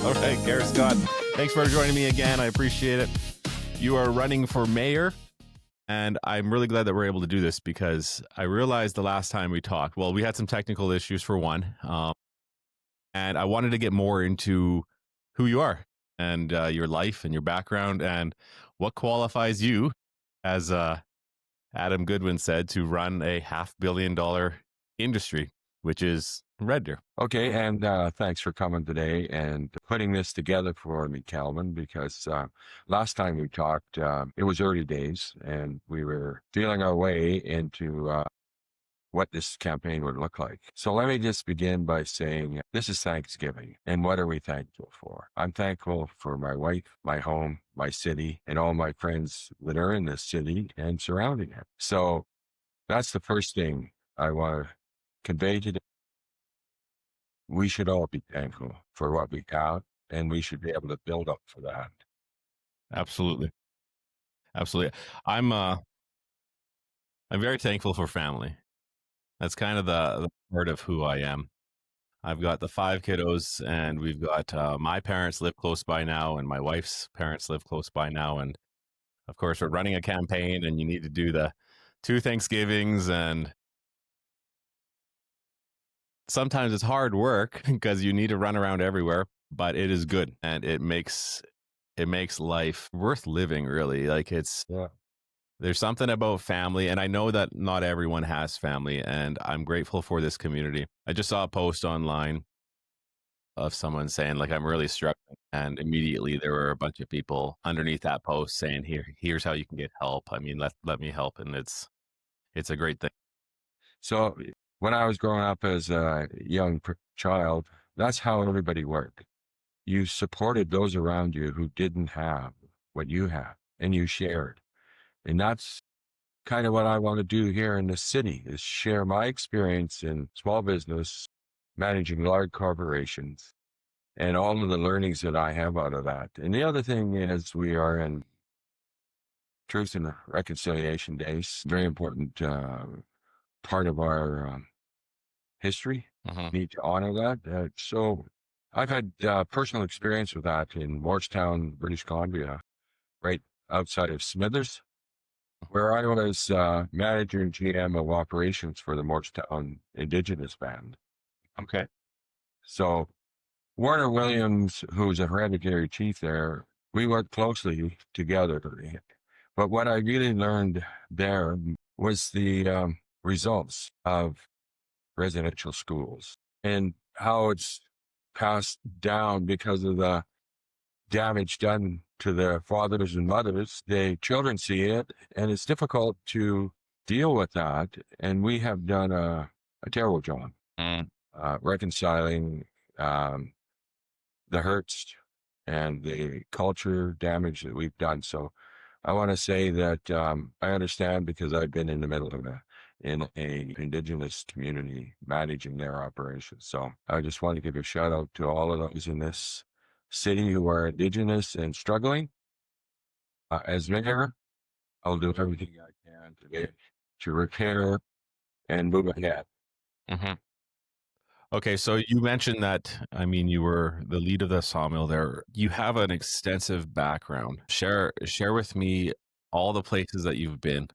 All right, Gareth Scott, thanks for joining me again. I appreciate it. You are running for mayor, and I'm really glad that we're able to do this because I realized the last time we talked, well, we had some technical issues for one, and I wanted to get more into who you are and your life and your background and what qualifies you, as Adam Goodwin said, to run a $500 million industry, which is Red Deer. Okay, and thanks for coming today and putting this together for me, Calvin, because last time we talked, it was early days, and we were feeling our way into what this campaign would look like. So let me just begin by saying this is Thanksgiving, and what are we thankful for? I'm thankful for my wife, my home, my city, and all my friends that are in this city and surrounding it. So that's the first thing I want to convey today. We should all be thankful for what we got, and we should be able to build up for that. Absolutely. Absolutely. I'm very thankful for family. That's kind of the part of who I am. I've got the 5 kiddos, and we've got my parents live close by now, and my wife's parents live close by now. And of course, we're running a campaign, and you need to do the 2 Thanksgivings, and sometimes it's hard work because you need to run around everywhere, but it is good, and it makes life worth living, really. Like Yeah. there's something about family, and I know that not everyone has family, and I'm grateful for this community. I just saw a post online of someone saying, like, I'm really struggling, and immediately there were a bunch of people underneath that post saying, here's how you can get help. I mean, let me help, and it's a great thing. So when I was growing up as a young child, that's how everybody worked. You supported those around you who didn't have what you had, and you shared. And that's kind of what I want to do here in the city, is share my experience in small business, managing large corporations, and all of the learnings that I have out of that. And the other thing is, we are in Truth and Reconciliation Days, very important part of our history. Need to honor that. So I've had personal experience with that in Morristown, British Columbia, right outside of Smithers, where I was manager and GM of operations for the Morristown Indigenous Band. Okay. So Warner Williams, who's a hereditary chief there, we worked closely together. But what I really learned there was the results of residential schools and how it's passed down because of the damage done to their fathers and mothers. The children see it, and it's difficult to deal with that. And we have done a terrible job reconciling the hurts and the culture damage that we've done. So I want to say that I understand, because I've been in the middle of in a Indigenous community managing their operations. So I just want to give a shout out to all of those in this city who are Indigenous and struggling. As mayor, I'll do everything I can to repair and move ahead. Okay, so you mentioned that, I mean, you were the lead of the sawmill there. You have an extensive background. Share with me all the places that you've been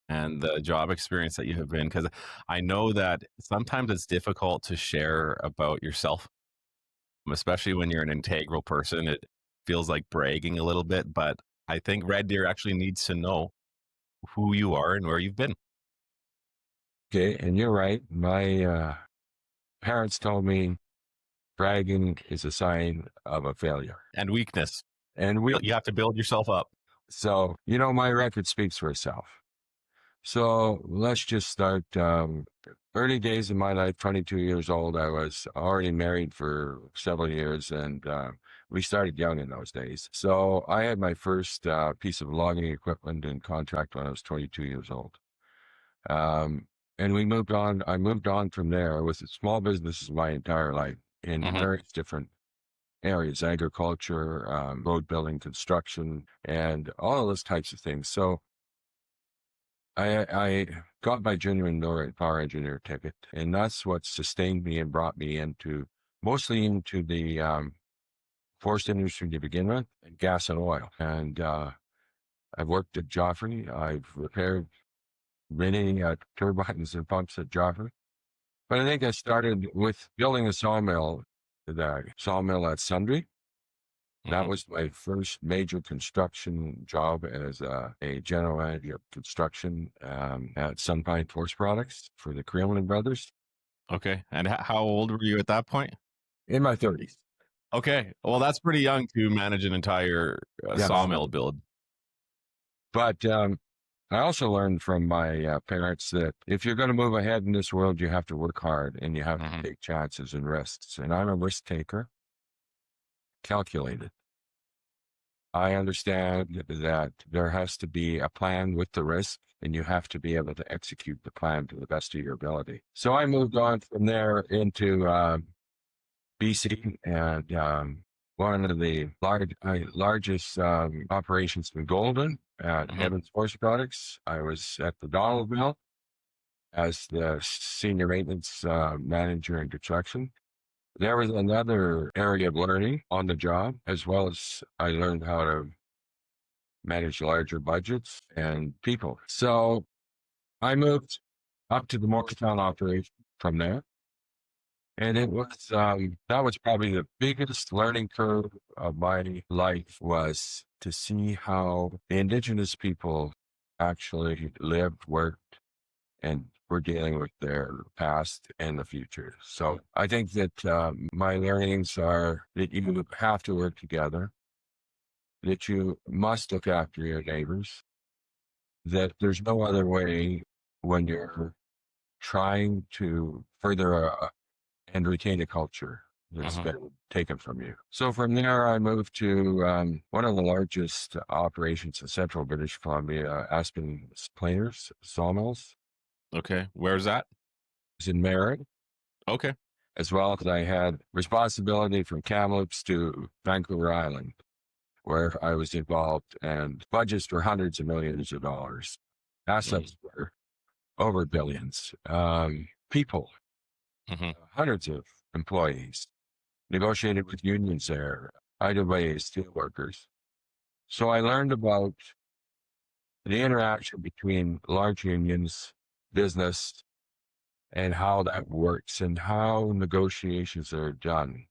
and the job experience that you have been, because I know that sometimes it's difficult to share about yourself, especially when you're an integral person. It feels like bragging a little bit, but I think Red Deer actually needs to know who you are and where you've been. Okay, and you're right. My parents told me bragging is a sign of a failure And weakness. and You have to build yourself up. So, my record speaks for itself. So let's just start. Early days of my life, 22 years old, I was already married for several years, and we started young in those days. So I had my first piece of logging equipment and contract when I was 22 years old. And we moved on. I moved on from there. I was in small businesses my entire life in various different areas: agriculture, road building, construction, and all of those types of things. So I got my junior and millwright power engineer ticket, and that's what sustained me and brought me mostly into the forest industry to begin with, and gas and oil. And I've worked at Joffrey. I've repaired many turbines and pumps at Joffrey. But I think I started with building a sawmill, the sawmill at Sundre. That was my first major construction job as a general manager of construction at Sunpine Forest Products for the Creelman brothers. Okay. And how old were you at that point? In my 30s. Okay. Well, that's pretty young to manage an entire sawmill build. But I also learned from my parents that if you're going to move ahead in this world, you have to work hard and you have to take chances and risks. And I'm a risk taker, calculated. I understand that there has to be a plan with the risk, and you have to be able to execute the plan to the best of your ability. So I moved on from there into BC, and one of the largest operations in Golden at Evans Forest Products. I was at the Donaldville as the senior maintenance manager in construction. There was another area of learning on the job, as well as I learned how to manage larger budgets and people. So I moved up to the Morristown operation from there. And it was, that was probably the biggest learning curve of my life, was to see how the Indigenous people actually lived, worked, and were dealing with their past and the future. So I think that my learnings are that you have to work together, that you must look after your neighbors, that there's no other way when you're trying to further and retain a culture that's been taken from you. So from there, I moved to one of the largest operations in central British Columbia, Aspen Planers Sawmills. Okay. Where's that? It's in Merritt. Okay. As well as I had responsibility from Kamloops to Vancouver Island, where I was involved, and budgets were hundreds of millions of dollars. Assets were over billions. People, hundreds of employees, negotiated with unions there, IWA steelworkers. So I learned about the interaction between large unions, business, and how that works and how negotiations are done.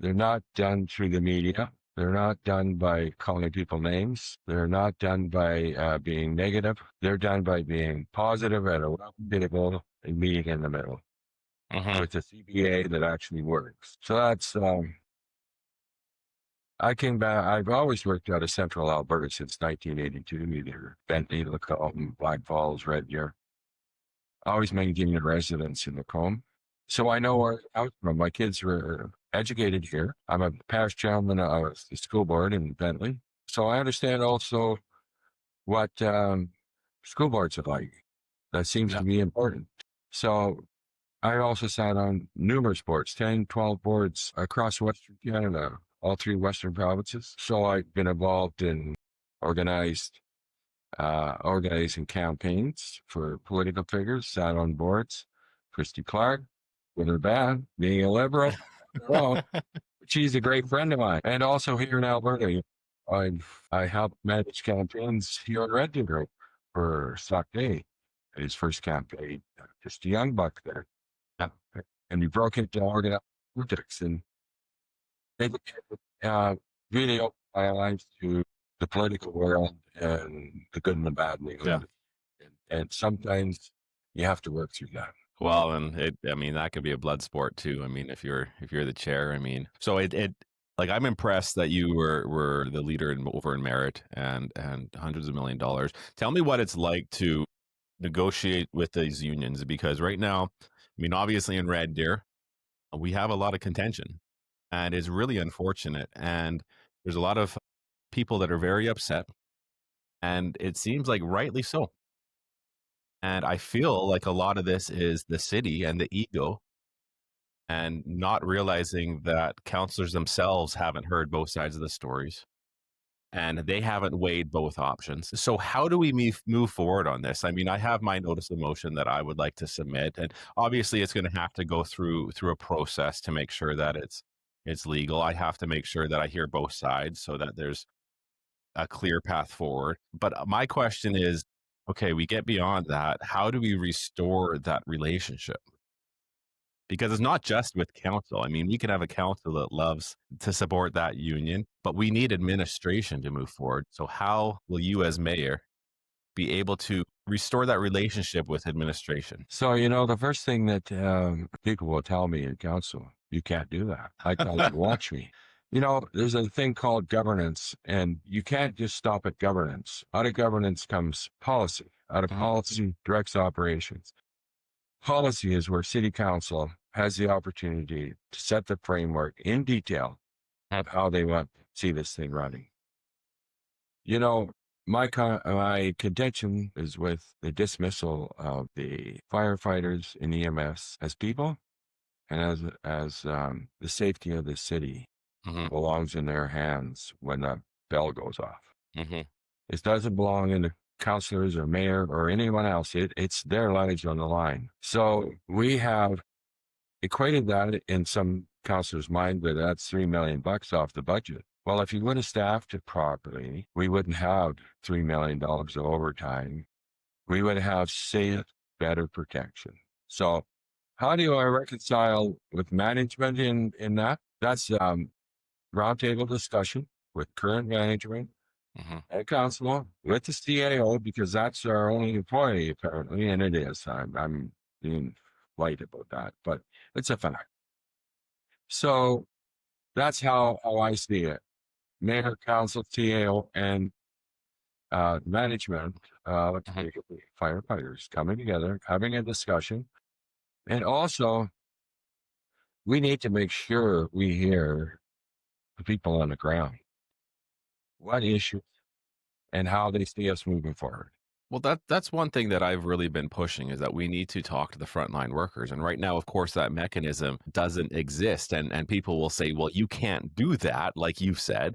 They're not done through the media. They're not done by calling people names. They're not done by being negative. They're done by being positive at a table and meeting in the middle with a CBA that actually works. So that's, I came back. I've always worked out of Central Alberta since 1982, either Bentley, Lacombe, Black Falls, Red Deer. Always maintaining a residence in Lacombe. So I know where I was from. My kids were educated here. I'm a parish chairman of the school board in Bentley. So I understand also what school boards are like. That seems to be important. So I also sat on numerous boards, 10, 12 boards across Western Canada, all three Western provinces. So I've been involved in organizing campaigns for political figures, sat on boards. Christy Clark, good or bad, being a liberal. Well, she's a great friend of mine. And also here in Alberta, I helped manage campaigns here in Red Deer for Stock Day, his first campaign, just a young buck there. And we broke into organized politics, and it really opened my eyes to the political world and the good and the bad. And sometimes you have to work through that. Well, and that could be a blood sport too. I mean, if you're the chair, so like, I'm impressed that you were the leader over in Merritt and hundreds of $1 million. Tell me what it's like to negotiate with these unions, because right now, obviously in Red Deer, we have a lot of contention, and it's really unfortunate. And there's a lot of people that are very upset, and it seems like rightly so. And I feel like a lot of this is the city and the ego, and not realizing that councillors themselves haven't heard both sides of the stories, and they haven't weighed both options. So how do we move forward on this? I have my notice of motion that I would like to submit, and obviously it's going to have to go through a process to make sure that it's it's legal. I have to make sure that I hear both sides so that there's a clear path forward. But my question is, okay, we get beyond that. How do we restore that relationship? Because it's not just with council. I mean, we can have a council that loves to support that union, but we need administration to move forward. So, how will you, as mayor, be able to restore that relationship with administration? So, the first thing that people will tell me in council, you can't do that. I tell them, watch me. There's a thing called governance, and you can't just stop at governance. Out of governance comes policy. Out of policy, directs operations. Policy is where city council has the opportunity to set the framework in detail of how they want to see this thing running. My contention is with the dismissal of the firefighters in EMS as people, and as the safety of the city Mm-hmm. belongs in their hands when the bell goes off. Mm-hmm. It doesn't belong in the councilors or mayor or anyone else. It's their lives on the line. So we have equated that in some councilors' mind that that's $3 million off the budget. Well, if you would have staffed it properly, we wouldn't have $3 million of overtime. We would have safe, better protection. So how do I reconcile with management in that? That's roundtable discussion with current management and council with the CAO, because that's our only employee apparently, and it is. I'm being light about that, but it's a fact. So that's how I see it. Mayor, council, CAO, and management, firefighters coming together, having a discussion. And also, we need to make sure we hear the people on the ground, what issues and how they see us moving forward. Well, that's one thing that I've really been pushing is that we need to talk to the frontline workers. And right now, of course, that mechanism doesn't exist. And people will say, well, you can't do that, like you've said.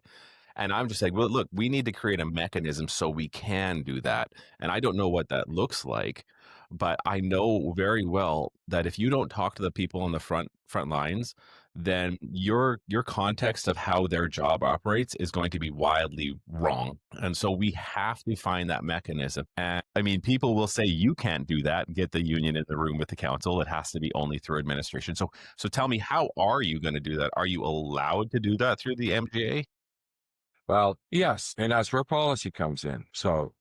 And I'm just like, well, look, we need to create a mechanism so we can do that. And I don't know what that looks like, but I know very well that if you don't talk to the people on the front lines, then your context of how their job operates is going to be wildly wrong. And so we have to find that mechanism. And I mean, people will say you can't do that, get the union in the room with the council. It has to be only through administration. So tell me, how are you going to do that? Are you allowed to do that through the MGA? Well, yes. And that's where policy comes in. So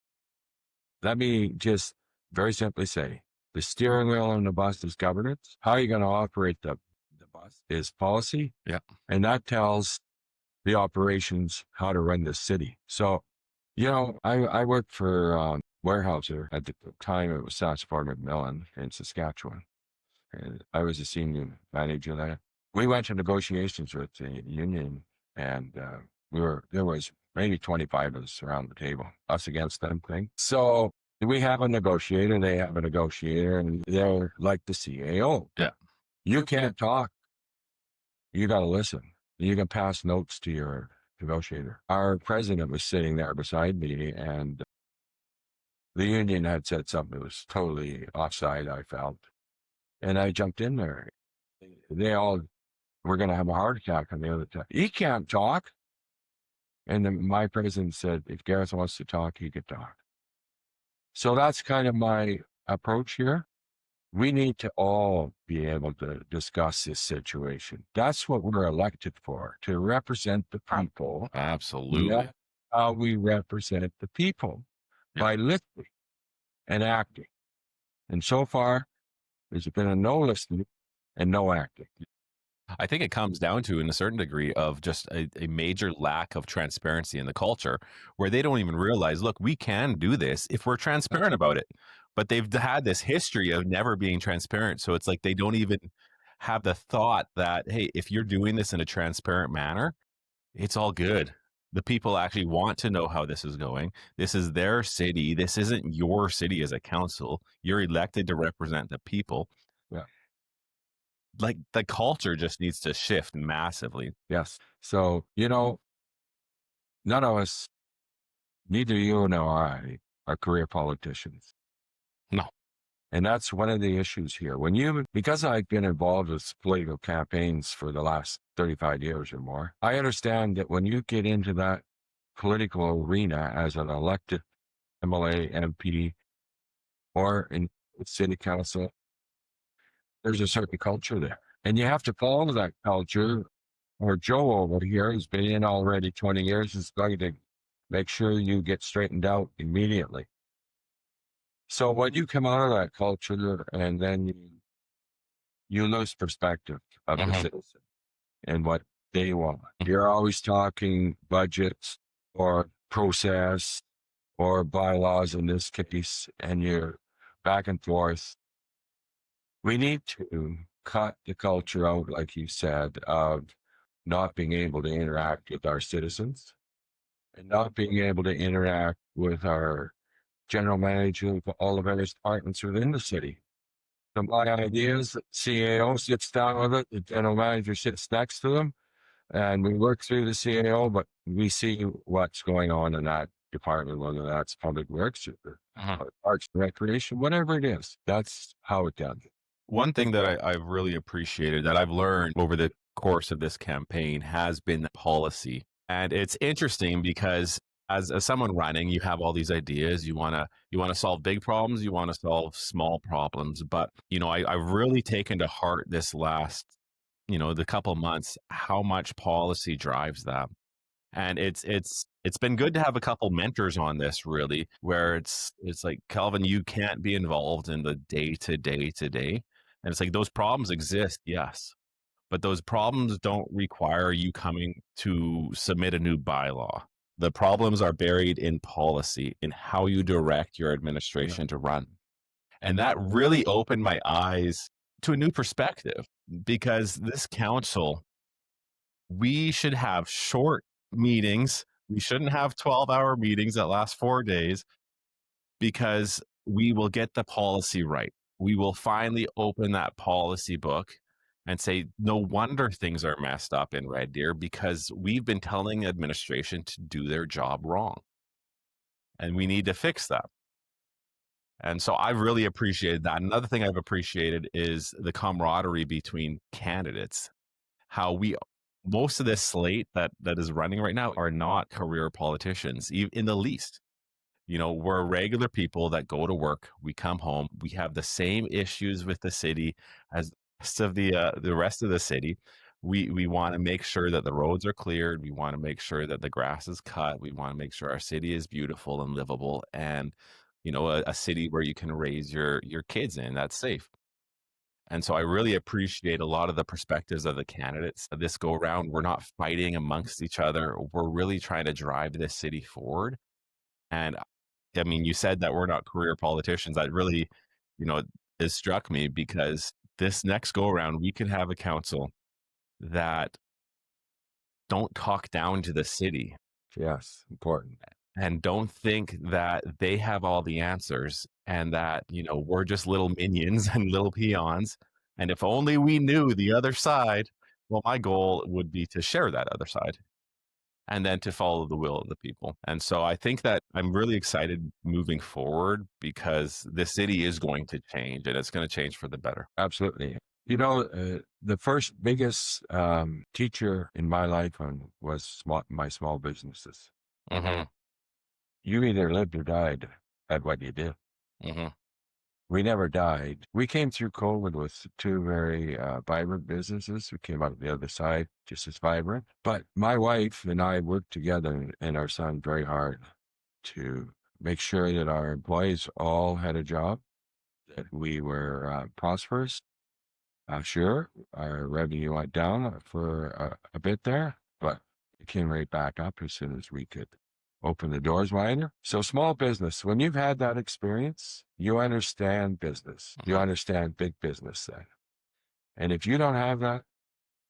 let me just very simply say the steering wheel on the bus is governance. How are you going to operate the bus is policy. Yeah. And that tells the operations how to run the city. So, I worked for Warehouser at the time. It was Saskatchewan McMillan in Saskatchewan. And I was a senior manager there. We went to negotiations with the union, and there was maybe 25 of us around the table, us against them thing. So we have a negotiator, they have a negotiator, and they're like the CAO. Yeah. You can't talk. You got to listen. You can pass notes to your negotiator. Our president was sitting there beside me, and the union had said something that was totally offside, I felt. And I jumped in there. They all were going to have a heart attack on the other side. He can't talk. And then my president said, if Gareth wants to talk, he could talk. So that's kind of my approach here. We need to all be able to discuss this situation. That's what we're elected for, to represent the people. Absolutely. That's how we represent the people, by listening and acting. And so far, there's been a no listening and no acting. I think it comes down to, in a certain degree, of just a major lack of transparency in the culture, where they don't even realize, look, we can do this if we're transparent about it. But they've had this history of never being transparent. So it's like they don't even have the thought that, hey, if you're doing this in a transparent manner, it's all good. The people actually want to know how this is going. This is their city. This isn't your city as a council. You're elected to represent the people. Yeah. Like, the culture just needs to shift massively. Yes. So, none of us, neither you nor I, are career politicians. No. And that's one of the issues here. Because I've been involved with political campaigns for the last 35 years or more, I understand that when you get into that political arena as an elected MLA, MP, or in city council, there's a certain culture there. And you have to follow that culture. Or Joe over here, who's been in already 20 years, is going to make sure you get straightened out immediately. So when you come out of that culture and then you lose perspective of the citizen and what they want. You're always talking budgets or process or bylaws in this case, and you're back and forth. We need to cut the culture out, like you said, of not being able to interact with our citizens and not being able to interact with our general manager of all the various departments within the city. So my idea is that CAO sits down with it, the general manager sits next to them, and we work through the CAO, but we see what's going on in that department, whether that's public works or arts and recreation, whatever it is. That's how it's done. One thing that I've really appreciated that I've learned over the course of this campaign has been policy. And it's interesting because as someone running, you have all these ideas. You want to solve big problems. You want to solve small problems. But, I've really taken to heart this last, the couple months, how much policy drives that. And it's been good to have a couple mentors on this, really, where it's like, Calvin, you can't be involved in the day to day. And it's like, those problems exist, yes, but those problems don't require you coming to submit a new bylaw. The problems are buried in policy, in how you direct your administration to run. And that really opened my eyes to a new perspective, because this council, we should have short meetings. We shouldn't have 12-hour meetings that last 4 days, because we will get the policy right. We will finally open that policy book and say, no wonder things are messed up in Red Deer, because we've been telling administration to do their job wrong. And we need to fix that. And so I've really appreciated that. Another thing I've appreciated is the camaraderie between candidates. How most of this slate that is running right now are not career politicians, even in the least. We're regular people that go to work. We come home. We have the same issues with the city as the rest of the city. We want to make sure that the roads are cleared. We want to make sure that the grass is cut. We want to make sure our city is beautiful and livable, and a city where you can raise your kids in that's safe. And so I really appreciate a lot of the perspectives of the candidates this go around. We're not fighting amongst each other. We're really trying to drive this city forward. And I mean, you said that we're not career politicians. That really, it struck me, because this next go around, we could have a council that don't talk down to the city. Yes, important. And don't think that they have all the answers, and that, we're just little minions and little peons. And if only we knew the other side, well, my goal would be to share that other side and then to follow the will of the people. And so I think that I'm really excited moving forward, because the city is going to change, and it's going to change for the better. Absolutely. The first biggest teacher in my life was my small businesses. You either lived or died at what you did. We never died. We came through COVID with two very vibrant businesses. We came out the other side just as vibrant. But my wife and I worked together and our son very hard to make sure that our employees all had a job, that we were prosperous. Sure, our revenue went down for a bit there, but it came right back up as soon as we could open the doors wider. So small business, when you've had that experience, you understand business. You understand big business then. And if you don't have that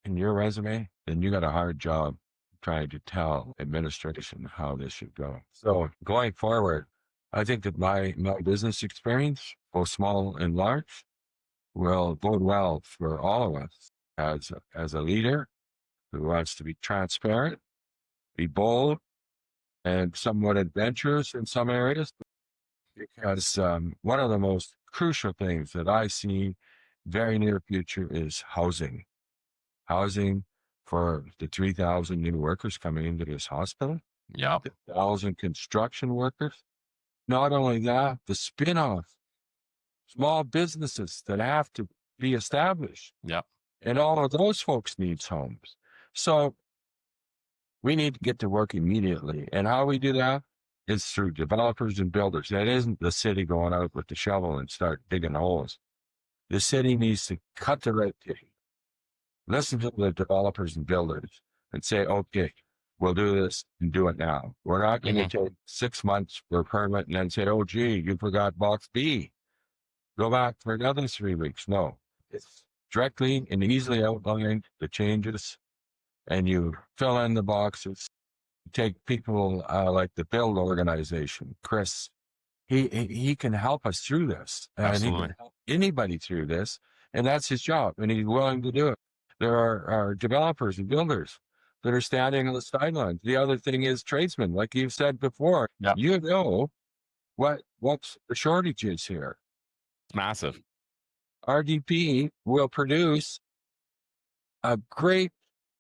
in your resume, then you got a hard job trying to tell administration how this should go. So going forward, I think that my business experience, both small and large, will bode well for all of us as a leader who wants to be transparent, be bold, and somewhat adventurous in some areas, because one of the most crucial things that I see very near future is housing. Housing for the 3,000 new workers coming into this hospital, Yeah. 1,000 construction workers. Not only that, the spin-off, small businesses that have to be established. Yeah. And all of those folks needs homes. So we need to get to work immediately. And how we do that is through developers and builders. That isn't the city going out with the shovel and start digging holes. The city needs to cut the red tape, listen to the developers and builders and say, okay, we'll do this and do it now. We're not going to take 6 months for a permit and then say, oh, gee, you forgot box B. Go back for another 3 weeks. No, it's directly and easily outlined the changes, and you fill in the boxes. Take people like the Build organization, Chris. He can help us through this, and Absolutely. he can help anybody through this, and that's his job, and he's willing to do it. There are developers and builders that are standing on the sidelines. The other thing is tradesmen, like you've said before. Yeah. You know what's the shortage is here. It's massive. RDP will produce a great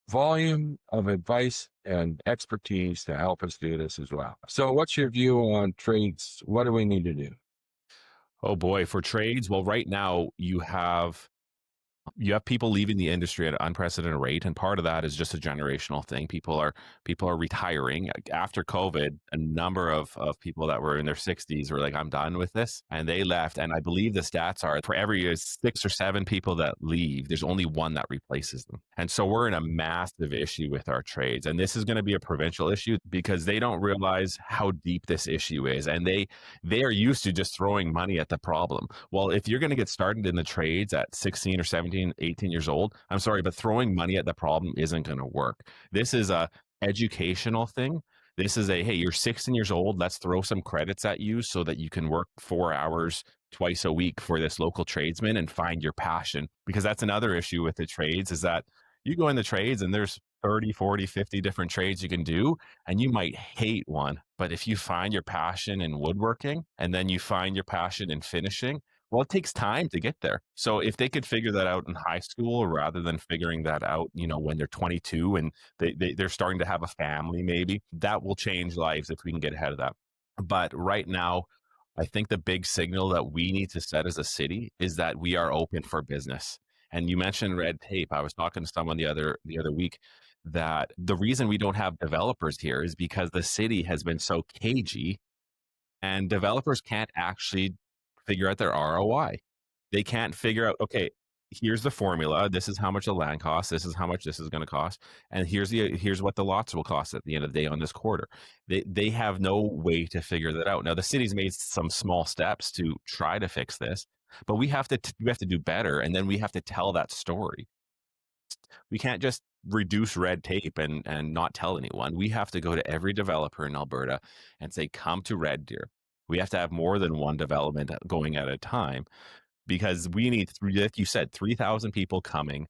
volume of advice and expertise to help us do this as well. So what's your view on trades? What do we need to do? Oh boy, for trades, well, right now you have people leaving the industry at an unprecedented rate, and part of that is just a generational thing. People are retiring after COVID. A number of people that were in their 60s were like, I'm done with this, and they left. And I believe the stats are for every 6 or 7 people that leave, there's only one that replaces them. And so we're in a massive issue with our trades, and this is going to be a provincial issue because they don't realize how deep this issue is, and they are used to just throwing money at the problem. Well, if you're going to get started in the trades at 16 or 17, 18 years old, I'm sorry, but throwing money at the problem isn't going to work. This is a educational thing. This is hey, you're 16 years old. Let's throw some credits at you so that you can work 4 hours twice a week for this local tradesman and find your passion. Because that's another issue with the trades is that you go in the trades and there's 30, 40, 50 different trades you can do, and you might hate one. But if you find your passion in woodworking and then you find your passion in finishing, well, it takes time to get there. So if they could figure that out in high school rather than figuring that out, when they're 22 and they're starting to have a family, maybe that will change lives if we can get ahead of that. But right now, I think the big signal that we need to set as a city is that we are open for business. And you mentioned red tape. I was talking to someone the other week that the reason we don't have developers here is because the city has been so cagey and developers can't actually figure out their ROI. They can't figure out, okay, here's the formula. This is how much the land costs. This is how much this is going to cost. And here's what the lots will cost at the end of the day on this quarter. They have no way to figure that out. Now, the city's made some small steps to try to fix this, but we have to do better. And then we have to tell that story. We can't just reduce red tape and not tell anyone. We have to go to every developer in Alberta and say, come to Red Deer. We have to have more than one development going at a time because we need, like you said, 3,000 people coming.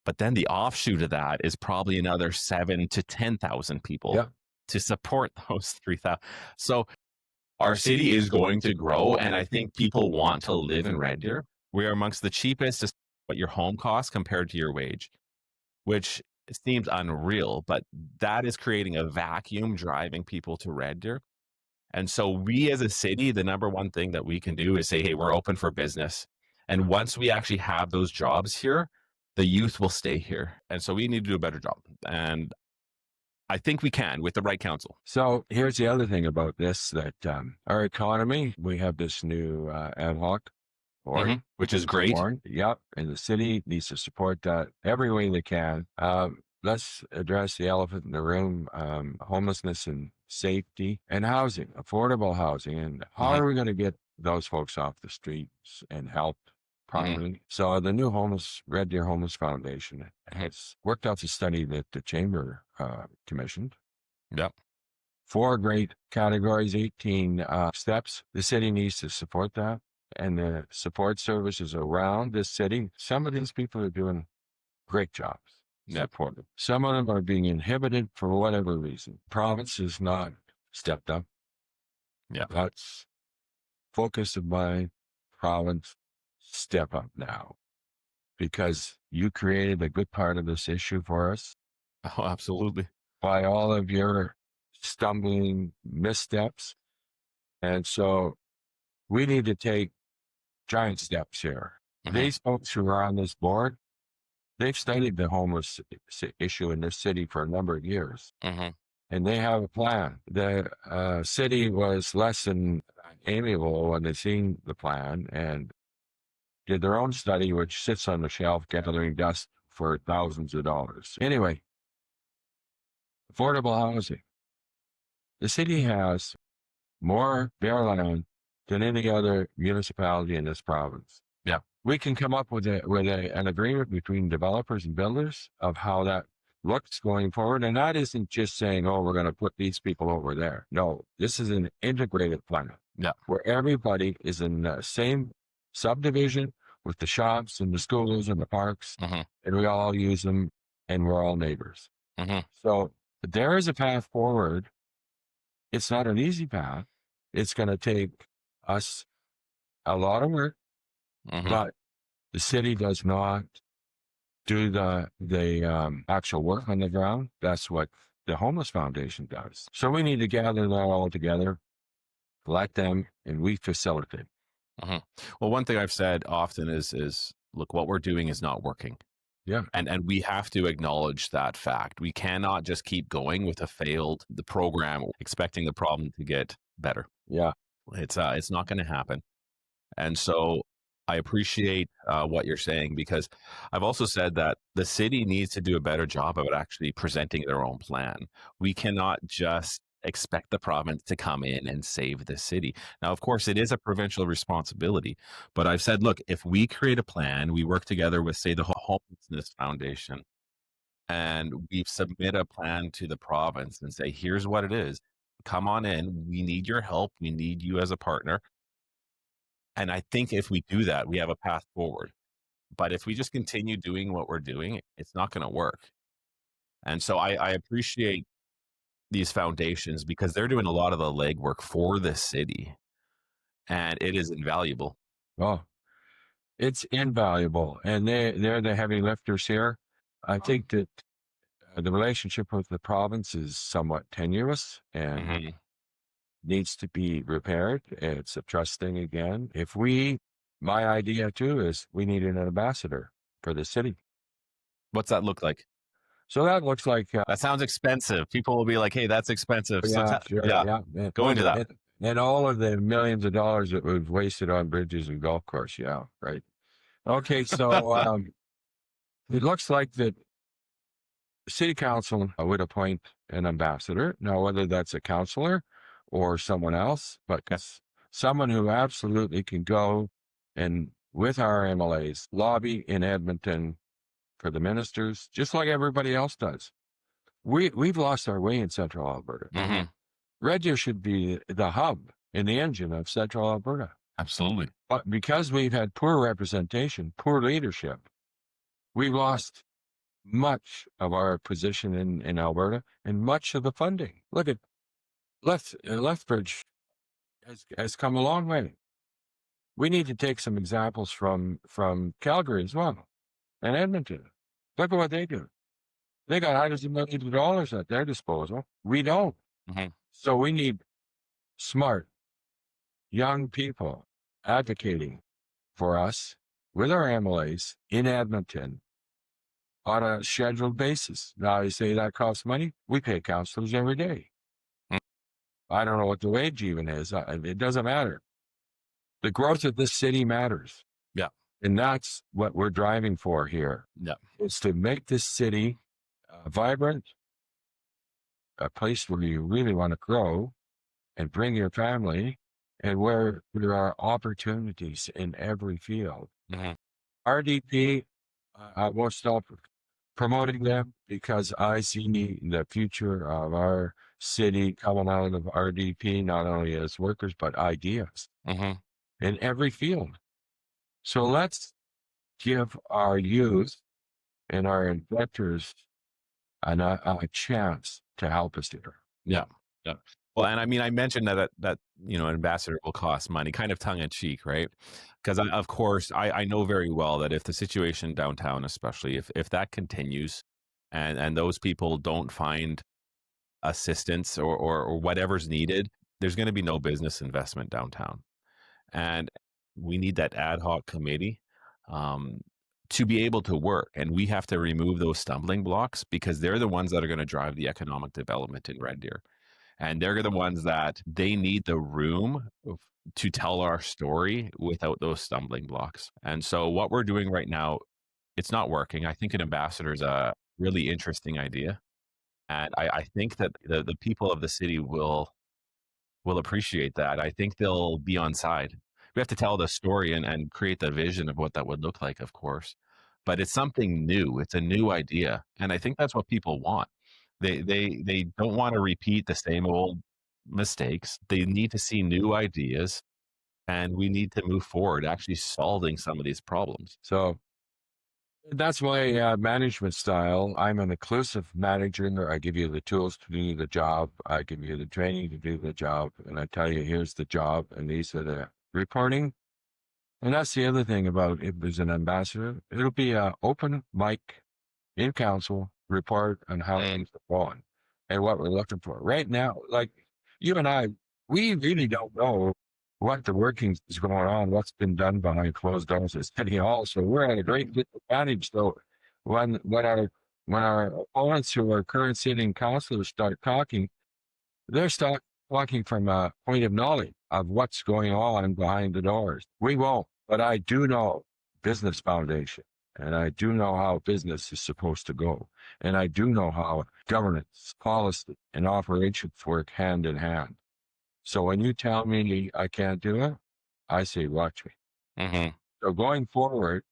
But then the offshoot of that is probably another 7,000 to 10,000 people to support those 3,000. So our city is going to grow, and I think people want to live in Red Deer. We are amongst the cheapest to what your home costs compared to your wage, which seems unreal, but that is creating a vacuum driving people to Red Deer. And so we as a city, the number one thing that we can do is say, hey, we're open for business. And once we actually have those jobs here, the youth will stay here. And so we need to do a better job. And I think we can with the right council. So here's the other thing about this, that our economy, we have this new ad hoc board, which is great. Yep. And the city needs to support that every way they can. Let's address the elephant in the room, homelessness and safety and housing, affordable housing. And how are we going to get those folks off the streets and help properly? So the new Red Deer Homeless Foundation has worked out a study that the Chamber commissioned. Yep. 4 great categories, 18 steps. The city needs to support that. And the support services around this city, some of these people are doing great jobs. Supported. Some of them are being inhibited for whatever reason. Province has not stepped up. Yeah. That's focus of mine province, step up now, because you created a good part of this issue for us Oh, absolutely. by all of your stumbling missteps. And so we need to take giant steps here. These folks who are on this board, they've studied the homeless issue in this city for a number of years, and they have a plan. The city was less than amiable when they seen the plan and did their own study, which sits on the shelf gathering dust for thousands of dollars. Anyway, affordable housing. The city has more bare land than any other municipality in this province. Yeah. We can come up with an agreement between developers and builders of how that looks going forward. And that isn't just saying, oh, we're going to put these people over there. No, this is an integrated plan. Yeah. Where everybody is in the same subdivision with the shops and the schools and the parks, and we all use them, and we're all neighbors. So there is a path forward. It's not an easy path. It's going to take us a lot of work, but the city does not do the actual work on the ground. That's what the Homeless Foundation does. So we need to gather that all together, let them, and we facilitate. Well, one thing I've said often is look, what we're doing is not working. Yeah. And we have to acknowledge that fact. We cannot just keep going with the program, expecting the problem to get better. Yeah. It's not going to happen. And so I appreciate what you're saying, because I've also said that the city needs to do a better job of actually presenting their own plan. We cannot just expect the province to come in and save the city. Now, of course, it is a provincial responsibility, but I've said, look, if we create a plan, we work together with, say, the Homelessness Foundation, and we submit a plan to the province and say, here's what it is. Come on in. We need your help. We need you as a partner. And I think if we do that, we have a path forward. But if we just continue doing what we're doing, it's not going to work. And so I appreciate these foundations, because they're doing a lot of the legwork for the city, and it is invaluable. Oh, it's invaluable. And they're the heavy lifters here. I think that the relationship with the province is somewhat tenuous and needs to be repaired. It's a trust thing again. My idea too is we need an ambassador for the city. What's that look like? So that looks like that sounds expensive. People will be like, hey, that's expensive. Yeah, so yeah. Go into that. And all of the millions of dollars that we've wasted on bridges and golf course. Yeah, right. Okay, so it looks like that city council would appoint an ambassador. Now, whether that's a councillor or someone else, but someone who absolutely can go and, with our MLAs, lobby in Edmonton for the ministers, just like everybody else does. We've lost our way in Central Alberta. Red Deer should be the hub and the engine of Central Alberta. Absolutely. But because we've had poor representation, poor leadership, we've lost much of our position in Alberta and much of the funding. Look at Lethbridge has come a long way. We need to take some examples from Calgary as well, and Edmonton. Look at what they do. They got hundreds of millions of dollars at their disposal. We don't. So we need smart, young people advocating for us with our MLAs in Edmonton on a scheduled basis. Now, you say that costs money. We pay councillors every day. I don't know what the wage even is. It doesn't matter. The growth of this city matters. Yeah. And that's what we're driving for here. Yeah. It's to make this city vibrant, a place where you really want to grow and bring your family, and where there are opportunities in every field. RDP, I won't stop promoting them, because I see the future of our city coming out of RDP, not only as workers, but ideas in every field. So let's give our youth and our inventors a chance to help us here. Yeah. Yeah. Well, and I mean, I mentioned that an ambassador will cost money, kind of tongue in cheek, right? Because of course, I know very well that if the situation downtown, especially if that continues, and those people don't find assistance or whatever's needed, there's going to be no business investment downtown, and we need that ad hoc committee um, to be able to work, and we have to remove those stumbling blocks because they're the ones that are going to drive the economic development in Red Deer, and they're the ones that they need the room to tell our story without those stumbling blocks. And so what we're doing right now, it's not working. I think an ambassador is a really interesting idea, and I think that the people of the city will appreciate that. I think they'll be on side. We have to tell the story and create the vision of what that would look like, of course. But it's something new. It's a new idea. And I think that's what people want. They don't want to repeat the same old mistakes. They need to see new ideas, and we need to move forward actually solving some of these problems. So that's my management style. I'm an inclusive manager. I give you the tools to do the job. I give you the training to do the job. And I tell you, here's the job. And these are the reporting. And that's the other thing about if there's an ambassador, it'll be an open mic in council report on how things are going and what we're looking for. Right now, like you and I, we really don't know what the workings is going on, what's been done behind closed doors at City Hall. So we're at a great disadvantage. So when our opponents who are current sitting councilors start talking, they're talking from a point of knowledge of what's going on behind the doors. We won't, but I do know business foundation, and I do know how business is supposed to go, and I do know how governance, policy, and operations work hand in hand. So when you tell me I can't do it, I say, watch me. Mm-hmm. So going forward,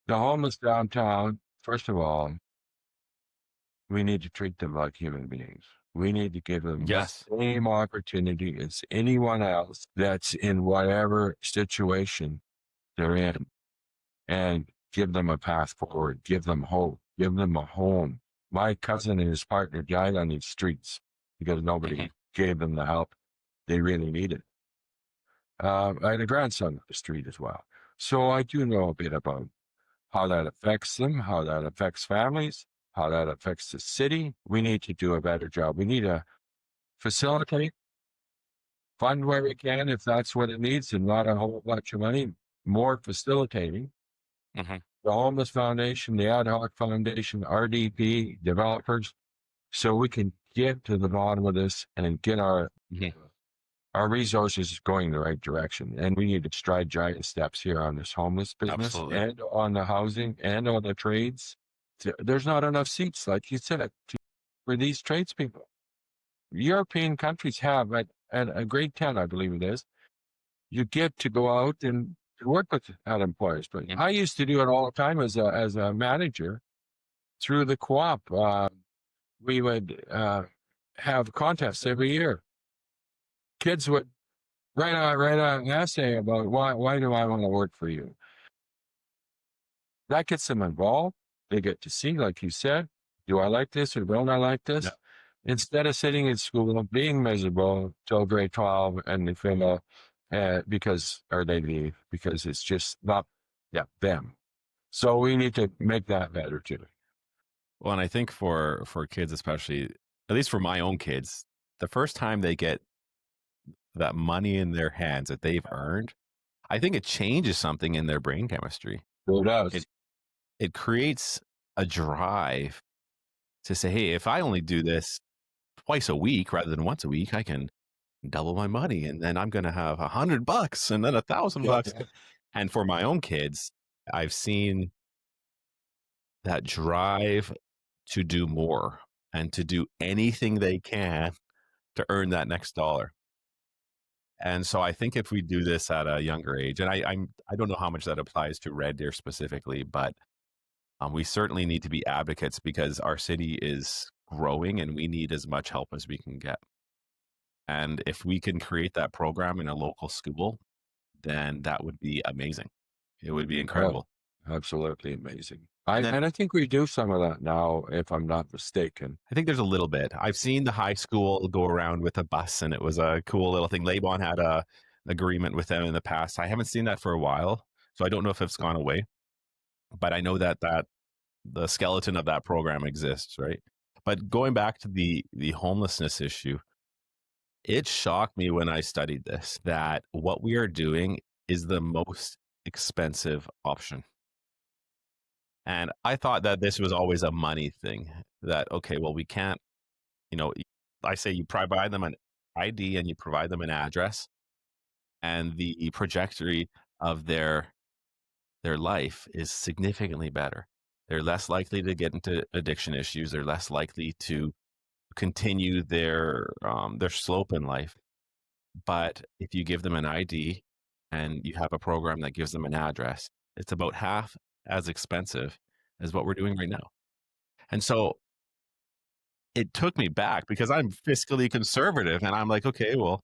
the homeless downtown, first of all, we need to treat them like human beings. We need to give them Yes. the same opportunity as anyone else that's in whatever situation they're in, and give them a path forward, give them hope, give them a home. My cousin and his partner died on these streets because nobody gave them the help they really needed. I had a grandson on the street as well. So I do know a bit about how that affects them, how that affects families, how that affects the city. We need to do a better job. We need to facilitate, fund where we can if that's what it needs, and not a whole bunch of money, more facilitating. Mm-hmm. The Homeless Foundation, the Ad Hoc Foundation, RDP, developers, so we can get to the bottom of this and get our resources going the right direction. And we need to stride giant steps here on this homeless business. Absolutely. And on the housing and on the trades. There's not enough seats, like you said, for these tradespeople. European countries have at a grade 10, I believe it is, you get to go out and work with employers. But I used to do it all the time as a manager through the co-op. We would have contests every year. Kids would write an essay about why do I want to work for you. That gets them involved. They get to see, like you said, do I like this or don't I like this? Yeah. Instead of sitting in school being miserable till grade 12 and they fail because they leave because it's just not them. So we need to make that better too. Well, and I think for kids, especially, at least for my own kids, the first time they get that money in their hands that they've earned, I think it changes something in their brain chemistry. It does. It creates a drive to say, hey, if I only do this twice a week rather than once a week, I can double my money, and then I'm going to have $100 and then $1,000. Yeah. And for my own kids, I've seen that drive to do more and to do anything they can to earn that next dollar. And so I think if we do this at a younger age, and I don't know how much that applies to Red Deer specifically, but we certainly need to be advocates because our city is growing and we need as much help as we can get. And if we can create that program in a local school, then that would be amazing. It would be incredible. Oh, absolutely amazing. And then And I think we do some of that now, if I'm not mistaken. I think there's a little bit. I've seen the high school go around with a bus, and it was a cool little thing. Laban had a agreement with them in the past. I haven't seen that for a while, so I don't know if it's gone away. But I know that the skeleton of that program exists, right? But going back to the homelessness issue, it shocked me when I studied this that what we are doing is the most expensive option. And I thought that this was always a money thing. That okay, well, we can't, you know, I say you provide them an ID and you provide them an address, and the trajectory of their life is significantly better. They're less likely to get into addiction issues. They're less likely to continue their slope in life. But if you give them an ID and you have a program that gives them an address, it's about half as expensive as what we're doing right now. And so it took me back because I'm fiscally conservative and I'm like, okay, well,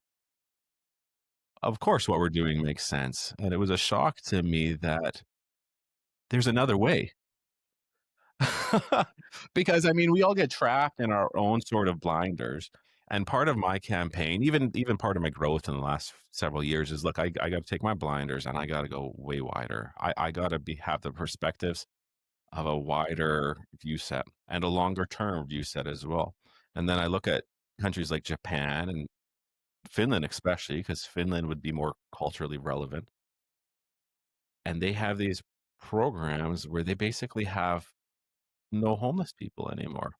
of course what we're doing makes sense. And it was a shock to me that there's another way. Because I mean, we all get trapped in our own sort of blinders. And part of my campaign, even part of my growth in the last several years, is look, I got to take my blinders and I got to go way wider. I got to have the perspectives of a wider view set and a longer term view set as well. And then I look at countries like Japan and Finland, especially because Finland would be more culturally relevant, and they have these programs where they basically have no homeless people anymore.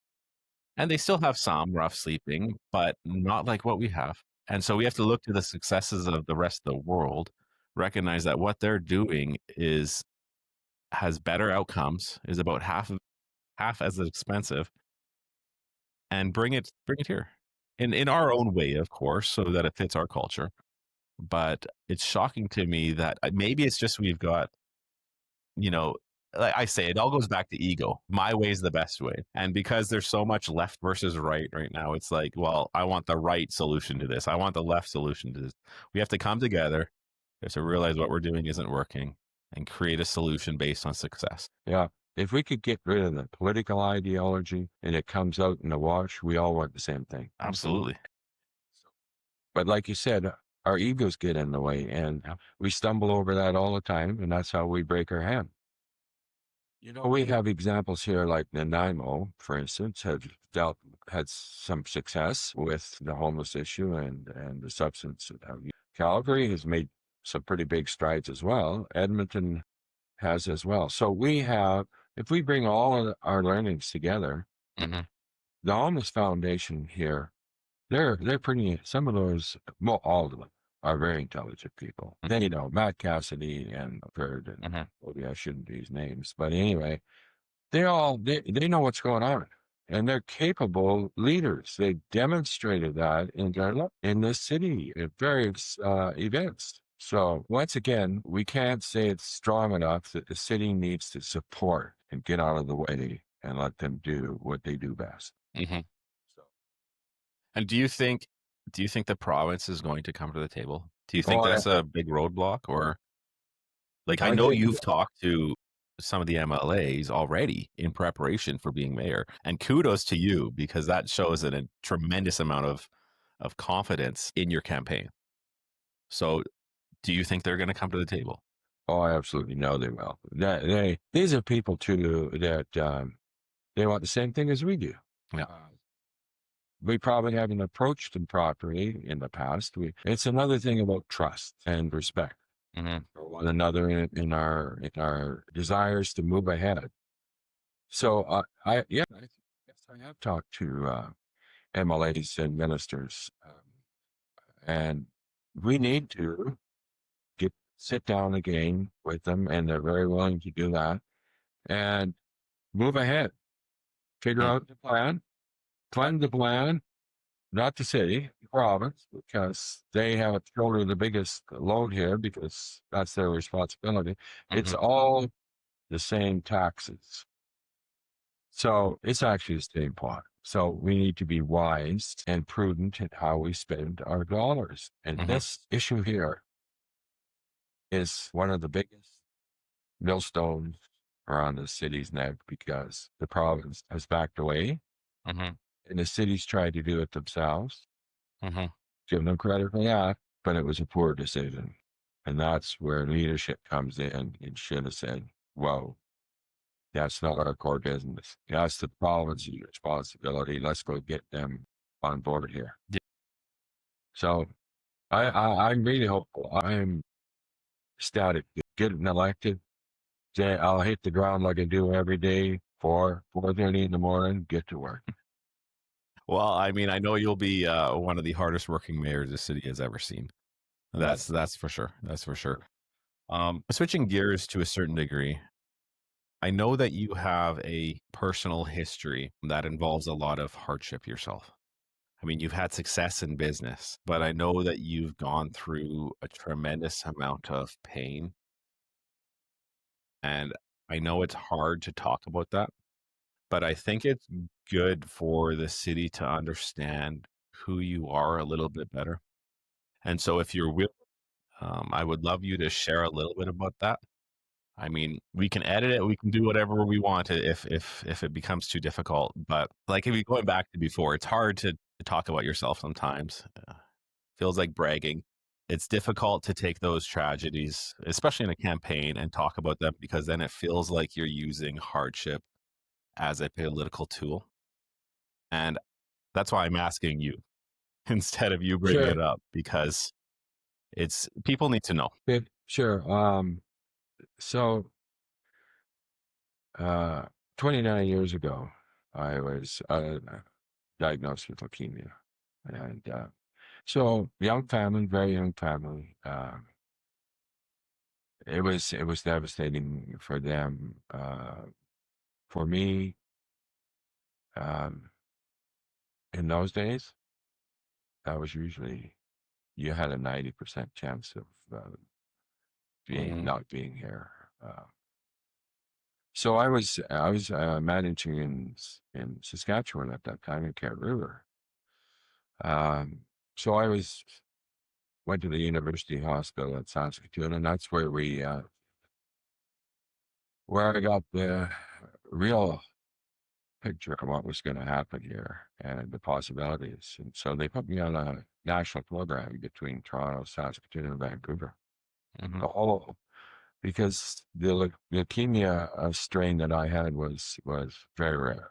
And they still have some rough sleeping, but not like what we have. And so we have to look to the successes of the rest of the world, recognize that what they're doing is has better outcomes, is about half as expensive, and bring it here. In our own way, of course, so that it fits our culture. But it's shocking to me that maybe it's just we've got, you know, like I say, it all goes back to ego. My way is the best way. And because there's so much left versus right now, it's like, well, I want the right solution to this. I want the left solution to this. We have to come together. We have to realize what we're doing isn't working and create a solution based on success. Yeah. If we could get rid of the political ideology and it comes out in the wash, we all want the same thing. Absolutely. But like you said, our egos get in the way and we stumble over that all the time. And that's how we break our hand. You know, we have examples here like Nanaimo, for instance, had some success with the homeless issue and the substance abuse. Calgary has made some pretty big strides as well. Edmonton has as well. So we have, if we bring all of our learnings together, Mhm. the Homeless Foundation here, they're pretty, some of those, well, all of them are very intelligent people. They know Matt Cassidy and Bird and maybe I shouldn't use names, but anyway, they know what's going on and they're capable leaders. They demonstrated that in the city at various events. So once again, we can't say it's strong enough that the city needs to support and get out of the way and let them do what they do best. Mhm. So, And do you think the province is going to come to the table? Do you think oh, that's a big roadblock? Or like I I know think, you've talked to some of the MLAs already in preparation for being mayor, and kudos to you because that shows a tremendous amount of confidence in your campaign. So, do you think they're going to come to the table? oh, I absolutely know they will. These are people too that they want the same thing as we do. Yeah. We probably haven't approached them properly in the past. It's another thing about trust and respect for one another in our desires to move ahead. So yes, I have talked to MLAs and ministers, and we need to sit down again with them, and they're very willing to do that and move ahead, figure Mm. out the plan, fund the plan. Not the city, the province, because they have to shoulder the biggest load here because that's their responsibility. It's all the same taxes. So it's actually the same pot. So we need to be wise and prudent in how we spend our dollars. And this issue here is one of the biggest millstones around the city's neck because the province has backed away Mm-hmm. and the cities tried to do it themselves. Mm-hmm. Give them credit for that, but it was a poor decision. And that's where leadership comes in and should have said, whoa, that's not our core business. That's the province's responsibility. Let's go get them on board here. Yeah. So I'm really hopeful. I'm ecstatic to getting elected. I'll hit the ground like I do every day, 4:30 in the morning, get to work. Well, I mean, I know you'll be one of the hardest working mayors the city has ever seen. That's for sure. That's for sure. Switching gears to a certain degree, I know that you have a personal history that involves a lot of hardship yourself. I mean, you've had success in business, but I know that you've gone through a tremendous amount of pain. And I know it's hard to talk about that, but I think it's good for the city to understand who you are a little bit better. And so if you're willing, I would love you to share a little bit about that. I mean, we can edit it, we can do whatever we want if it becomes too difficult. But like if you're going back to before, it's hard to talk about yourself sometimes. Feels like bragging. It's difficult to take those tragedies, especially in a campaign, and talk about them because then it feels like you're using hardship as a political tool. And that's why I'm asking you instead of you bringing Sure. it up because it's people need to know. Sure. So, uh, 29 years ago, I was diagnosed with leukemia. And so, young family, very young family. It was devastating for them. For me, um, in those days, that was usually you had a 90% chance of being Mm, not being here. So I was managing in Saskatchewan at that time in Cat River. Um, so I went to the University Hospital at Saskatoon, and that's where I got the real picture of what was going to happen here and the possibilities. And so they put me on a national program between Toronto, Saskatoon, and Vancouver. mhm, The whole because the leukemia strain that I had was very rare.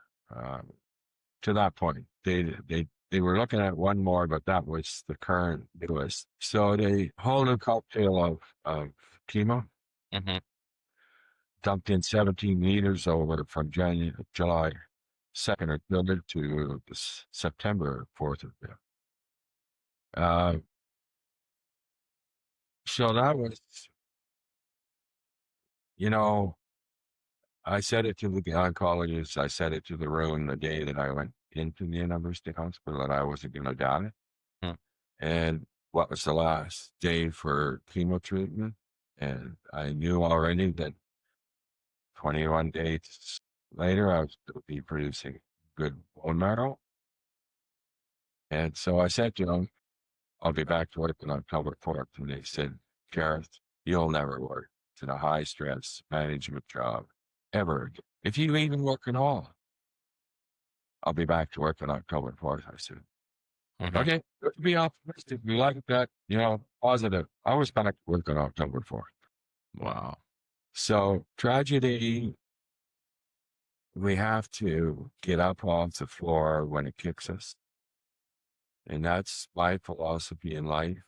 To that point, they were looking at one more, but that was the current newest. So they whole new cocktail of chemo mhm. dumped in 17 liters over from July 2nd or 3rd to September 4th or 5th. Uh, so that was, you know, I said it to the oncologist. I said it to the room the day that I went into the university hospital that I wasn't going to die. Mm, And what was the last day for chemo treatment? And I knew already that 21 days later, I was going to be producing good bone marrow. And so I said to them, I'll be back to work on October 4th. And they said, Gareth, you'll never work in a high stress management job ever again. If you even work at all, I'll be back to work on October 4th. I said, mhm. okay, good to be optimistic. We like that, positive. I was back to work on October 4th. Wow. So tragedy, we have to get up off the floor when it kicks us. And that's my philosophy in life.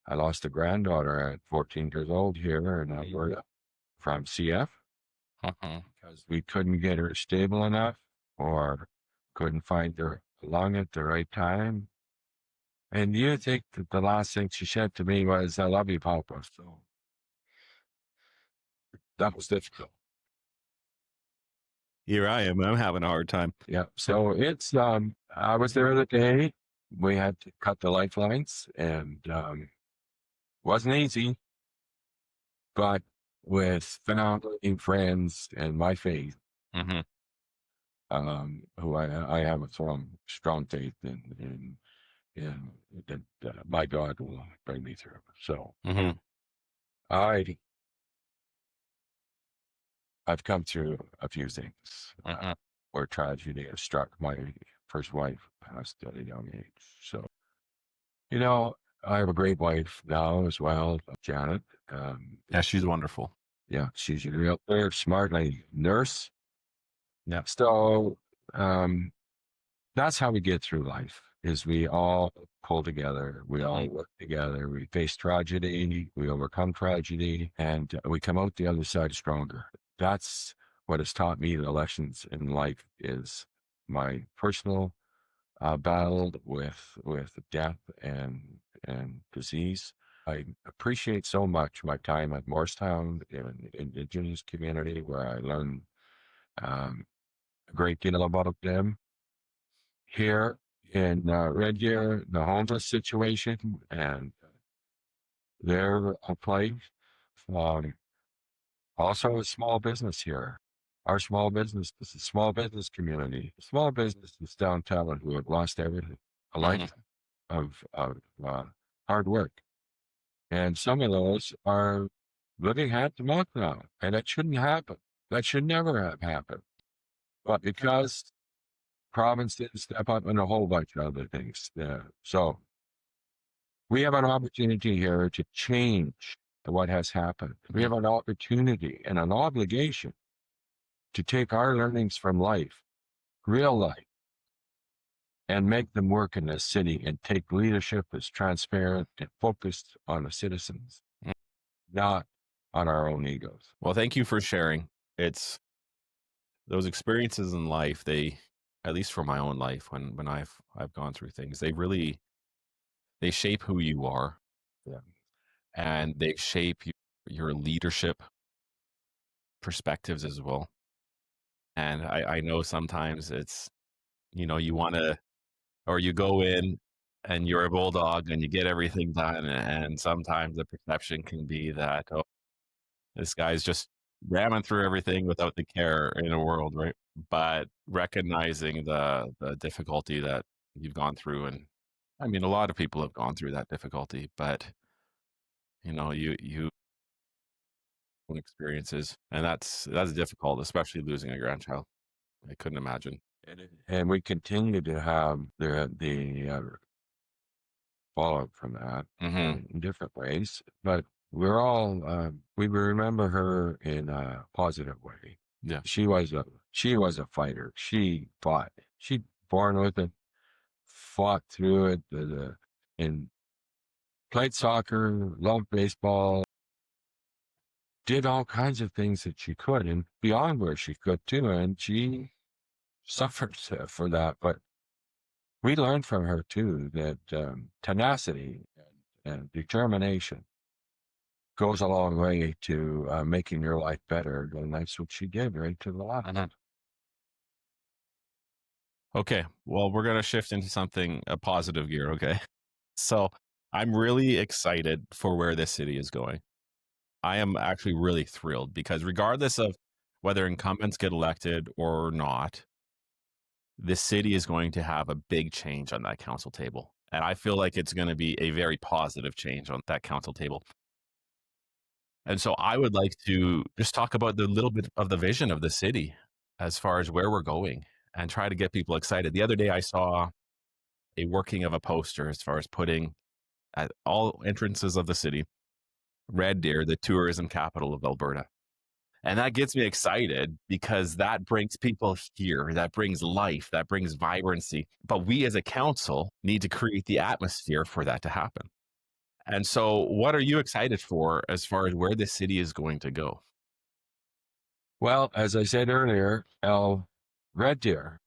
I lost a granddaughter at 14 years old here in Alberta from CF Mhm. because we couldn't get her stable enough or couldn't find her lung at the right time. And you think that the last thing she said to me was, I love you, Papa. So that was difficult. Here I am. I'm having a hard time. Yeah. So I was there the day. We had to cut the lifelines and wasn't easy, but with family, friends, and my faith, Mhm, who I have a strong faith in that my God will bring me through. So, mhm. all righty. I've come through a few things where tragedy has struck. My first wife passed at a young age. So, you know, I have a great wife now as well, Janet. Yeah, she's wonderful. Yeah, she's a real smart lady, nurse. Yeah. So that's how we get through life, is we all pull together, we all work together, we face tragedy, we overcome tragedy, and we come out the other side stronger. That's what has taught me the lessons in life, is my personal battle with death and disease. I appreciate so much my time at Morristown in the Indigenous community, where I learned um, a great deal about them. Here in Red Deer, the homeless situation and their plight. Um, Also, a small business here. Our small business is a small business community. Small businesses downtown who have lost everything, a life of hard work. And some of those are living hand to mouth now. And that shouldn't happen. That should never have happened. But because province didn't step up and a whole bunch of other things. So we have an opportunity here to change what has happened. We have an opportunity and an obligation to take our learnings from life, real life, and make them work in this city and take leadership that's transparent and focused on the citizens, not on our own egos. Well, thank you for sharing. It's those experiences in life, they, at least for my own life, when I've gone through things, they shape who you are. Yeah. And they shape your leadership perspectives as well. And I know sometimes it's, you want to, or you go in and you're a bulldog and you get everything done. And sometimes the perception can be that, oh, this guy's just ramming through everything without the care in the world, right? But recognizing the difficulty that you've gone through, and I mean, a lot of people have gone through that difficulty, but you own experiences, and that's difficult, especially losing a grandchild. I couldn't imagine. And we continue to have the fallout from that in different ways, but we're all we remember her in a positive way. Yeah. She was a fighter. She fought. She born with it, fought through it, and played soccer, loved baseball, did all kinds of things that she could, and beyond where she could too. And she suffered for that, but we learned from her too that tenacity and determination goes a long way to making your life better. And that's what she did right to the last. Okay. Well, we're going to shift into a positive gear. Okay. So I'm really excited for where this city is going. I am actually really thrilled because regardless of whether incumbents get elected or not, this city is going to have a big change on that council table. And I feel like it's going to be a very positive change on that council table. And so I would like to just talk about the little bit of the vision of the city as far as where we're going and try to get people excited. The other day I saw a working of a poster as far as putting at all entrances of the city, Red Deer, the tourism capital of Alberta. And that gets me excited because that brings people here, that brings life, that brings vibrancy. But we as a council need to create the atmosphere for that to happen. And so, what are you excited for as far as where the city is going to go? Well, as I said earlier, Red Deer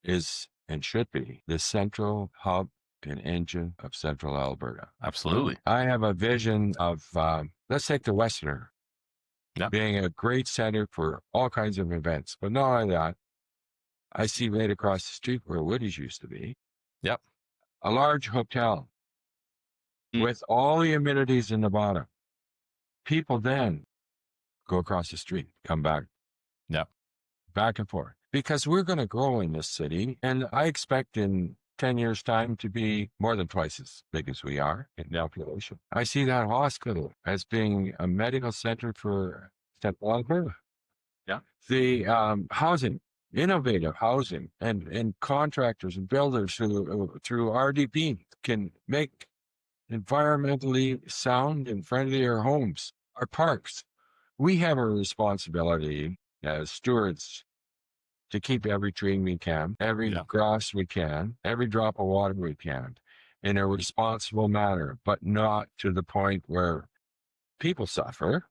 is and should be the central hub and engine of Central Alberta. Absolutely. I have a vision of, let's take the Westerner, Yep. being a great center for all kinds of events. But not only that, I see right across the street where Woody's used to be. Yep. A large hotel with all the amenities in the bottom. People then go across the street, come back. Yep. Back and forth. Because we're going to grow in this city. And I expect in 10 years' time to be more than twice as big as we are in population. I see that hospital as being a medical center for Central Alberta. Yeah. The housing, innovative housing, and contractors and builders who through RDP can make environmentally sound and friendlier homes, our parks. We have a responsibility as stewards to keep every tree we can, every grass we can, every drop of water we can in a responsible manner, but not to the point where people suffer.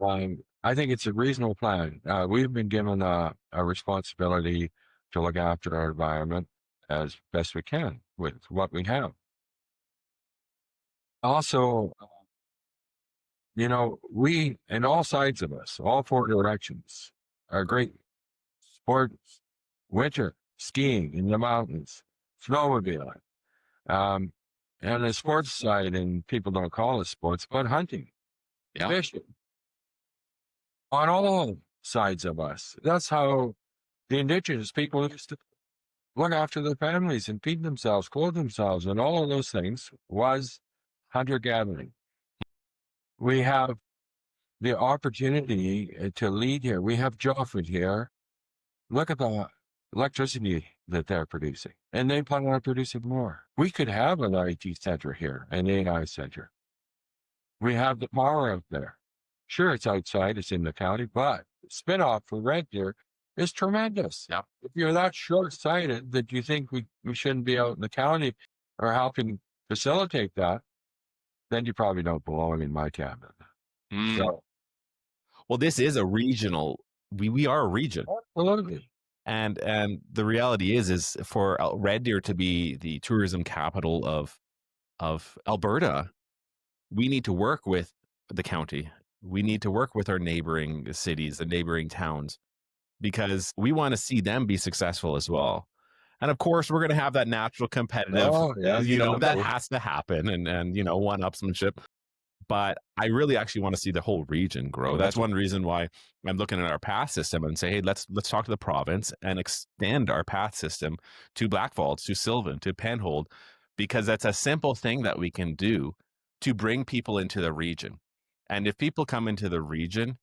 I think it's a reasonable plan. We've been given a responsibility to look after our environment as best we can with what we have. Also, we, and all sides of us, all four directions, are great sports, winter, skiing in the mountains, snowmobiling, and the sports side, and people don't call it sports, but hunting, fishing, on all sides of us. That's how the indigenous people used to look after their families and feed themselves, clothe themselves, and all of those things was hunter-gathering. We have the opportunity to lead here. We have Joffrey here. Look at the electricity that they're producing, and they plan on producing more. We could have an IT center here, an AI center. We have the power out there. Sure, it's outside, it's in the county, but the spinoff for Red Deer is tremendous. Yeah. If you're that short-sighted that you think we shouldn't be out in the county or helping facilitate that, then you probably don't belong in my cabinet. So, well, this is a regional. We are a region. absolutely. And the reality is for Red Deer to be the tourism capital of Alberta, we need to work with the county. We need to work with our neighboring cities, the neighboring towns, because we want to see them be successful as well. And of course, we're going to have that natural competitive, that has to happen, and one-upsmanship. But I really actually want to see the whole region grow. That's one reason why I'm looking at our path system and say, hey, let's talk to the province and extend our path system to Blackfalds, to Sylvan, to Penhold, because that's a simple thing that we can do to bring people into the region. And if people come into the region,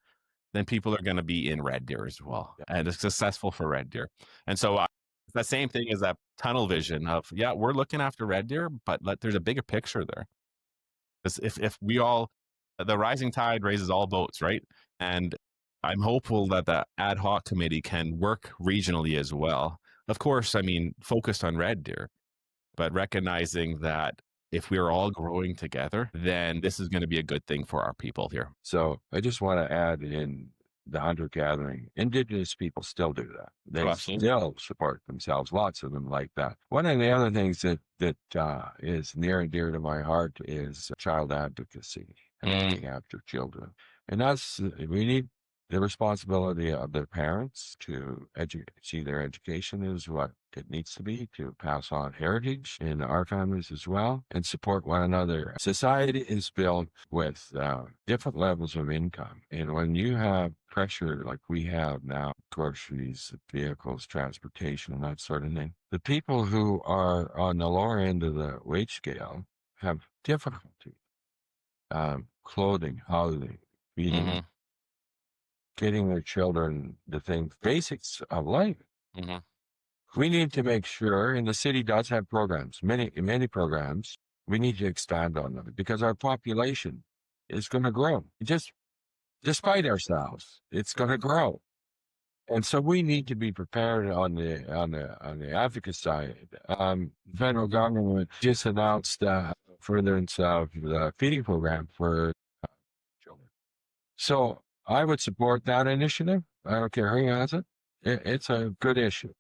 then people are going to be in Red Deer as well. And it's successful for Red Deer. And so it's the same thing as that tunnel vision of, we're looking after Red Deer, but there's a bigger picture there. If we all, the rising tide raises all boats, right? And I'm hopeful that the ad hoc committee can work regionally as well. Of course, I mean, focused on Red Deer, but recognizing that if we're all growing together, then this is going to be a good thing for our people here. So I just want to add in the hunter-gathering. Indigenous people still do that. They still support themselves. Lots of them like that. One of the other things that is near and dear to my heart is child advocacy and looking after children. And we need the responsibility of their parents to see their education is what it needs to be, to pass on heritage in our families as well, and support one another. Society is built with different levels of income. And when you have pressure like we have now, groceries, vehicles, transportation, and that sort of thing, the people who are on the lower end of the wage scale have difficulty. Clothing, housing, feeding, getting their children the things, basics of life. We need to make sure, and the city does have programs, many programs. We need to expand on them because our population is going to grow. Just despite ourselves, it's going to grow, and so we need to be prepared on the advocacy side. The federal government just announced furtherance of the feeding program for children. So I would support that initiative. I don't care who has it. It's a good issue.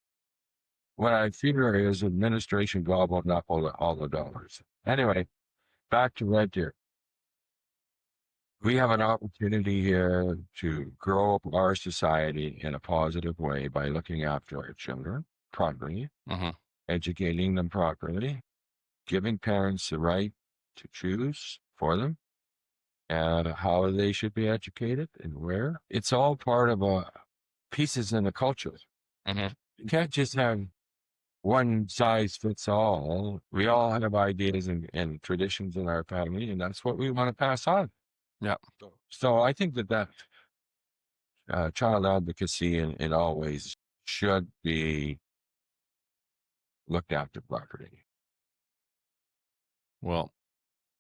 What I fear is administration gobbling up all the dollars. Anyway, back to Red Deer. We have an opportunity here to grow up our society in a positive way by looking after our children properly, educating them properly, giving parents the right to choose for them, and how they should be educated and where. It's all part of pieces in the culture. You can't just have one size fits all. We all have ideas and traditions in our family, and that's what we want to pass on. Yeah. So I think that child advocacy in all ways should be looked after properly. Well,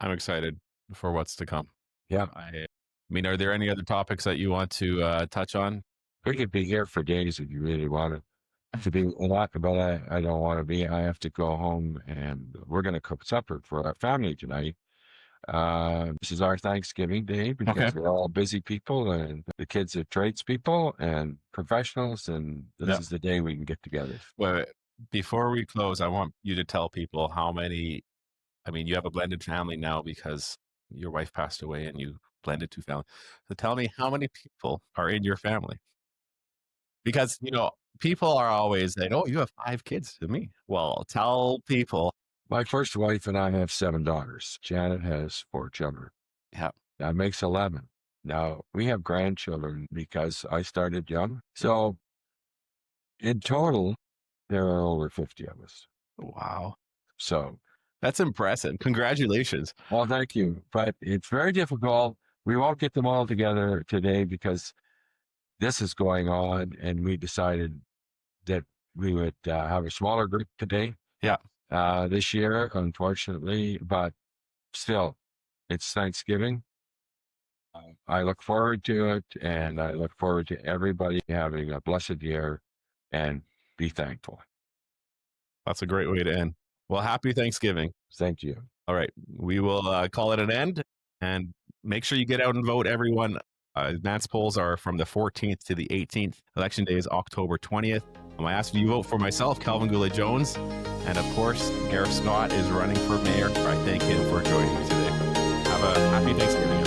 I'm excited for what's to come. Yeah, I mean, are there any other topics that you want to touch on? we could be here for days if you really wanted to be a lot, but I don't want to be. I have to go home, and we're going to cook supper for our family tonight. This is our Thanksgiving day Okay. because we're all busy people, and the kids are tradespeople and professionals, and this Yeah. is the day we can get together. Wait, before we close, I want you to tell people how many. I mean, you have a blended family now because your wife passed away and you blended two families. So tell me how many people are in your family? Because, people are always like, oh, you have 5 kids to me. Well, tell people. My first wife and I have 7 daughters. Janet has 4 children. Yeah. That makes 11. Now, we have grandchildren because I started young. So in total, there are over 50 of us. Wow. So, That's impressive. Congratulations. well, thank you. But it's very difficult. We won't get them all together today because this is going on, and we decided that we would have a smaller group today. Yeah. This year, unfortunately, but still, it's Thanksgiving. I look forward to it, and I look forward to everybody having a blessed year and be thankful. That's a great way to end. Well, happy Thanksgiving. Thank you. All right. We will call it an end, and make sure you get out and vote, everyone. Advance polls are from the 14th to the 18th. Election day is October 20th. I ask you vote for myself, Calvin Goulet-Jones. And of course, Gareth Scott is running for mayor. I thank him for joining me today. Have a happy Thanksgiving.